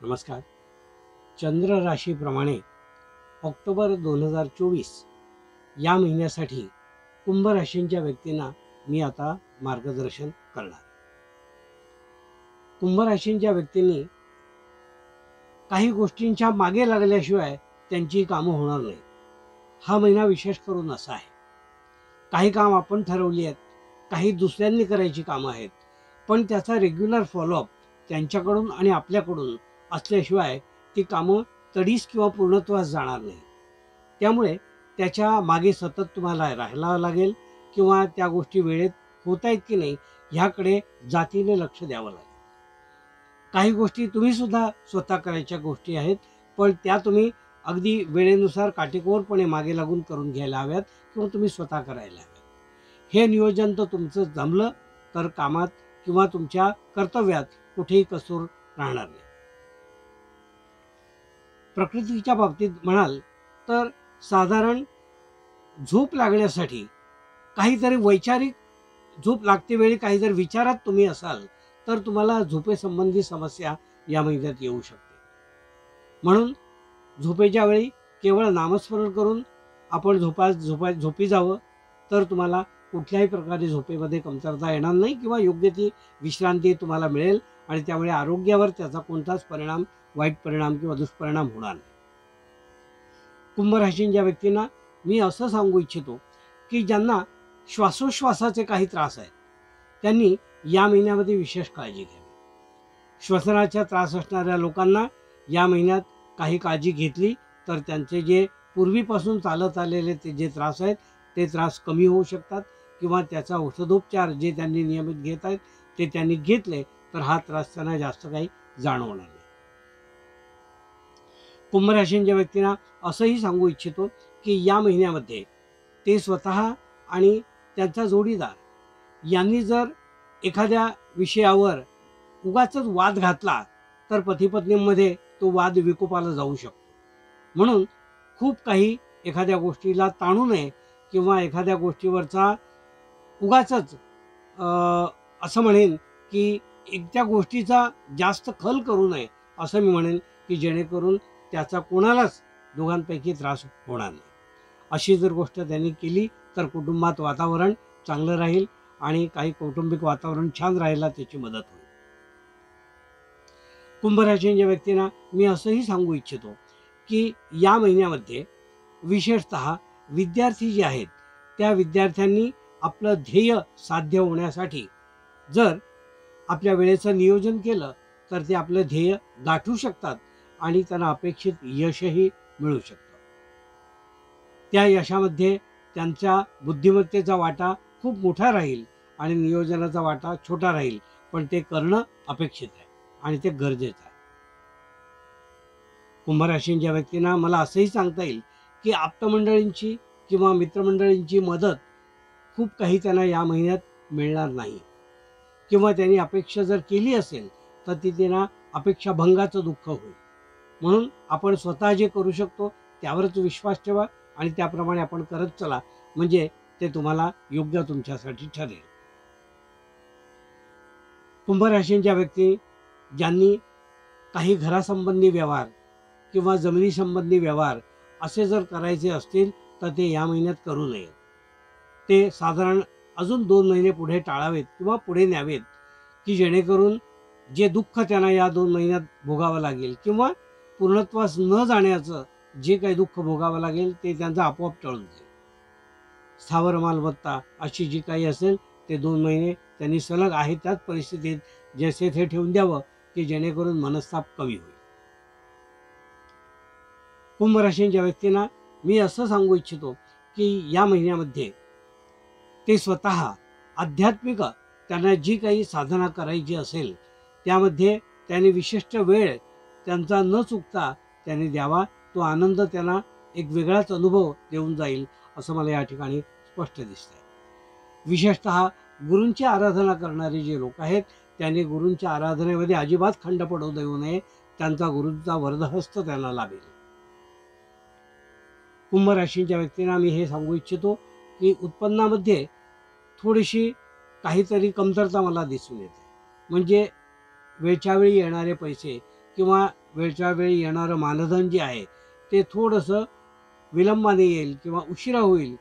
नमस्कार. चंद्र राशीप्रमाणे ऑक्टोबर 2024 या महिन्यासाठी कुंभ राशींच्या व्यक्तींना मी आता मार्गदर्शन करणार. कुंभ राशींच्या व्यक्तींनी काही गोष्टींच्या मागे लागल्याशिवाय त्यांची कामं होणार नाही. हा महिना विशेष करून असा आहे. काही काम आपण ठरवली आहेत, काही दुसऱ्यांनी करायची कामं आहेत, पण त्याचा रेग्युलर फॉलोअप त्यांच्याकडून आणि आपल्याकडून असल्याशिवाय ती कामं तडीस किंवा पूर्णत्वास जाणार नाही. त्यामुळे त्याच्या मागे सतत तुम्हाला राहायला लागेल किंवा त्या गोष्टी वेळेत होत आहेत की नाही ह्याकडे जातीने लक्ष द्यावं लागेल. काही गोष्टी तुम्ही सुद्धा स्वतः करायच्या गोष्टी आहेत, पण त्या तुम्ही अगदी वेळेनुसार काटेकोरपणे मागे लागून करून घ्यायला हव्यात किंवा तुम्ही स्वतः करायला हव्यात. हे नियोजन तर तुमचं जमलं तर कामात किंवा तुमच्या कर्तव्यात कुठेही कसूर राहणार नाही. प्रकृतीच्या बाबतीत म्हणाल तर साधारण झोप लागण्यासाठी काहीतरी वैचारिक झोप लागते वेळी काही जर विचारात तुम्ही असाल तर तुम्हाला झोपेसंबंधी समस्या या महिन्यात येऊ शकते. म्हणून झोपेच्या वेळी केवळ नामस्मरण करून आपण झोपी जावं तर तुम्हाला कुठल्याही प्रकारे झोपेमध्ये कमतरता येणार नाही किंवा योग्य ती विश्रांती तुम्हाला मिळेल आणि त्यामुळे आरोग्यावर त्याचा कोणताच परिणाम, वाईट परिणाम किंवा दुष्परिणाम होणार नाही. कुंभ राशींच्या व्यक्तींना मी असं सांगू इच्छितो की ज्यांना श्वासोश्वासाचे काही त्रास आहेत त्यांनी या महिन्यामध्ये विशेष काळजी घ्यावी. श्वसनाचा त्रास असणाऱ्या लोकांना या महिन्यात काही काळजी घेतली तर त्यांचे जे पूर्वीपासून चालत आलेले ते जे त्रास आहेत ते त्रास कमी होऊ शकतात किंवा त्याचा औषधोपचार जे त्यांनी नियमित घेत आहेत ते त्यांनी घेतले तर हा त्रास त्यांना जास्त काही जाणवणार नाही. कुंभ राशींच्या व्यक्तींना असंही सांगू इच्छितो की या महिन्यामध्ये ते स्वतः आणि त्यांचा जोडीदार यांनी जर एखाद्या विषयावर उगाचच वाद घातला तर पतीपत्नींमध्ये तो वाद विकोपाला जाऊ शकतो. म्हणून खूप काही एखाद्या गोष्टीला ताणू नये किंवा एखाद्या गोष्टीवरचा उगाचच असं म्हणेन की त्या गोष्टीचा जास्त खल करू नये असं मी म्हणेन की जेणेकरून त्याचा कोणालाच दोघांपैकी त्रास होणार नाही. अशी जर गोष्ट त्यांनी केली तर कुटुंबात वातावरण चांगलं राहील आणि काही कौटुंबिक वातावरण छान राहायला त्याची मदत होईल. कुंभ राशीच्या व्यक्तींना मी असंही सांगू इच्छितो की या महिन्यामध्ये विशेषतः विद्यार्थी जे आहेत त्या विद्यार्थ्यांनी आपलं ध्येय साध्य होण्यासाठी जर आपल्या वेळेचं नियोजन केलं तर ते आपलं ध्येय गाठू शकतात आणि त्यांना अपेक्षित यशही मिळू शकतं. त्या यशामध्ये त्यांच्या बुद्धिमत्तेचा वाटा खूप मोठा राहील आणि नियोजनाचा वाटा छोटा राहील, पण ते करणं अपेक्षित आहे आणि ते गरजेचं आहे. कुंभ राशींच्या व्यक्तींना मला असंही सांगता येईल की आप्तमंडळींची किंवा मित्रमंडळींची मदत खूप काही त्यांना या महिन्यात मिळणार नाही किंवा त्यांनी अपेक्षा जर केली असेल तर ती त्यांना अपेक्षाभंगाचं दुःख होईल. म्हणून आपण स्वतः जे करू शकतो त्यावरच विश्वास ठेवा आणि त्याप्रमाणे आपण करत चला, म्हणजे ते तुम्हाला योग्य तुमच्यासाठी ठरेल. कुंभ राशींच्या व्यक्ती ज्यांनी काही घरासंबंधी व्यवहार किंवा जमिनी संबंधी व्यवहार असे जर करायचे असतील तर ते या महिन्यात करू नये. ते साधारण अजून 2 महिने पुढे टाळावेत किंवा पुढे न्यावेत की जेणेकरून जे दुःख त्यांना या 2 महिन्यात भोगावं लागेल किंवा पूर्णत्वास न जाण्याचं जे काही दुःख भोगावं लागेल ते त्यांचं आपोआप टळून जाईल. स्थावर मालमत्ता अशी जी काही असेल ते 2 महिने त्यांनी सलग आहे त्याच परिस्थितीत जैसे थे ठेवून द्यावं की जेणेकरून मनस्ताप कमी होईल. कुंभ राशींच्या व्यक्तींना मी असं सांगू इच्छितो की या महिन्यामध्ये ते स्वतः आध्यात्मिक त्यांना जी काही साधना करायची असेल त्यामध्ये त्यांनी विशिष्ट वेळ त्यांचा न चुकता त्यांनी द्यावा. तो आनंद त्यांना एक वेगळाच अनुभव देऊन जाईल असं मला या ठिकाणी स्पष्ट दिसतंय. विशेषतः गुरूंची आराधना करणारे जे लोक आहेत त्यांनी गुरूंच्या आराधनेमध्ये अजिबात खंड पडू देऊ नये. त्यांचा गुरूंचा वरदहस्त त्यांना लाभेल. कुंभ राशीच्या व्यक्तींना मी हे सांगू इच्छितो की उत्पन्नामध्ये थोडीशी काहीतरी कमतरता मला दिसून येते. म्हणजे वेळच्या वेळी येणारे पैसे किंवा वेळच्या वेळी येणारं मानधन जे आहे ते थोडंसं विलंबाने येईल किंवा उशिरा होईल,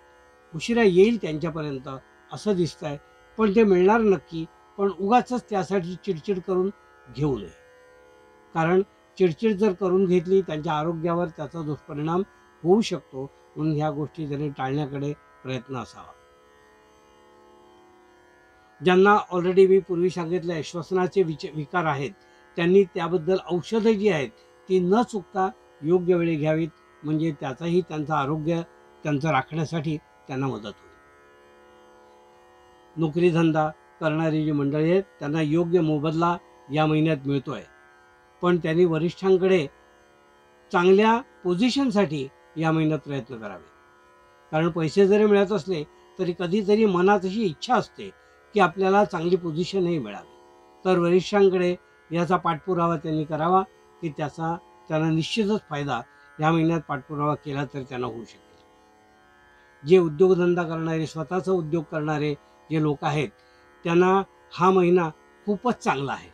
उशिरा येईल त्यांच्यापर्यंत असं दिसतंय. पण ते मिळणार नक्की. पण उगाचच त्यासाठी चिडचिड करून घेऊ नये. कारण चिडचिड जर करून घेतली त्यांच्या आरोग्यावर त्याचा दुष्परिणाम होऊ शकतो. म्हणून ह्या गोष्टी त्यांनी टाळण्याकडे प्रयत्न असावा. ज्यांना ऑलरेडी मी पूर्वी सांगितलं श्वसनाचे विकार आहेत, त्यांनी त्याबद्दल औषधं जी आहेत ती न चुकता योग्य वेळी घ्यावीत. म्हणजे त्याचाही त्यांचं आरोग्य त्यांचं राखण्यासाठी त्यांना मदत होईल. नोकरीधंदा करणारी जी मंडळी आहेत त्यांना योग्य मोबदला या महिन्यात मिळतोय. पण त्यांनी वरिष्ठांकडे चांगल्या पोझिशनसाठी या महिन्यात प्रयत्न करावे. कारण पैसे जरी मिळत असले तरी कधीतरी मनात अशी इच्छा असते की आपल्याला चांगली पोझिशनही मिळावी. तर वरिष्ठांकडे याचा पाठपुरावा त्यांनी करावा की त्याचा त्यांना निश्चितच फायदा या महिन्यात पाठपुरावा केला तर त्यांना होऊ शकेल. जे उद्योगधंदा करणारे, स्वतःचा उद्योग करणारे जे लोक आहेत त्यांना हा महिना खूपच चांगला आहे.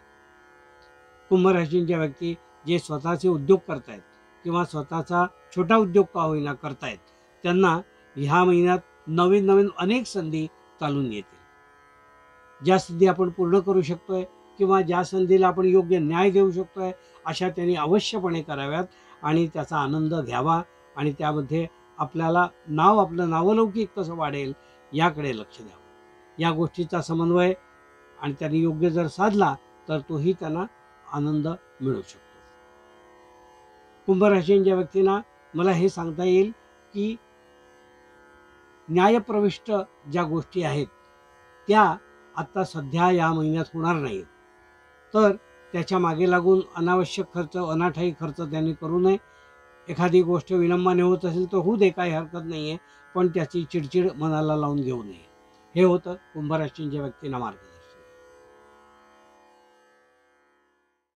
कुंभ राशींच्या व्यक्ती जे स्वतःचे उद्योग करतायत किंवा स्वतःचा छोटा उद्योग का होईना करतायत, त्यांना ह्या महिन्यात नवीन नवीन अनेक संधी चालून येतील. ज्या संधी आपण पूर्ण करू शकतोय किंवा ज्या संधीला आपण योग्य न्याय देऊ शकतोय अशा त्यांनी अवश्यपणे कराव्यात आणि त्याचा आनंद घ्यावा. आणि त्यामध्ये आपल्याला आपलं नावलौकिक कसं वाढेल याकडे लक्ष द्यावं. या गोष्टीचा समन्वय आणि त्यांनी योग्य जर साधला तर तोही त्यांना आनंद मिळू शकतो. कुंभ राशींच्या व्यक्तींना मला हे सांगता येईल की न्यायप्रविष्ट ज्या गोष्टी आहेत त्या आता सध्या या महिन्यात होणार नाहीत. तर त्याच्या मागे लागून अनावश्यक खर्च, अनाठायी खर्च त्यांनी करू नये. एखादी गोष्ट विलंबाने होत असेल तर होऊ दे, काही हरकत नाही आहे. पण त्याची चिडचिड मनाला लावून घेऊ नये. हे होतं कुंभ राशींच्या व्यक्तींना मार्गदर्शन.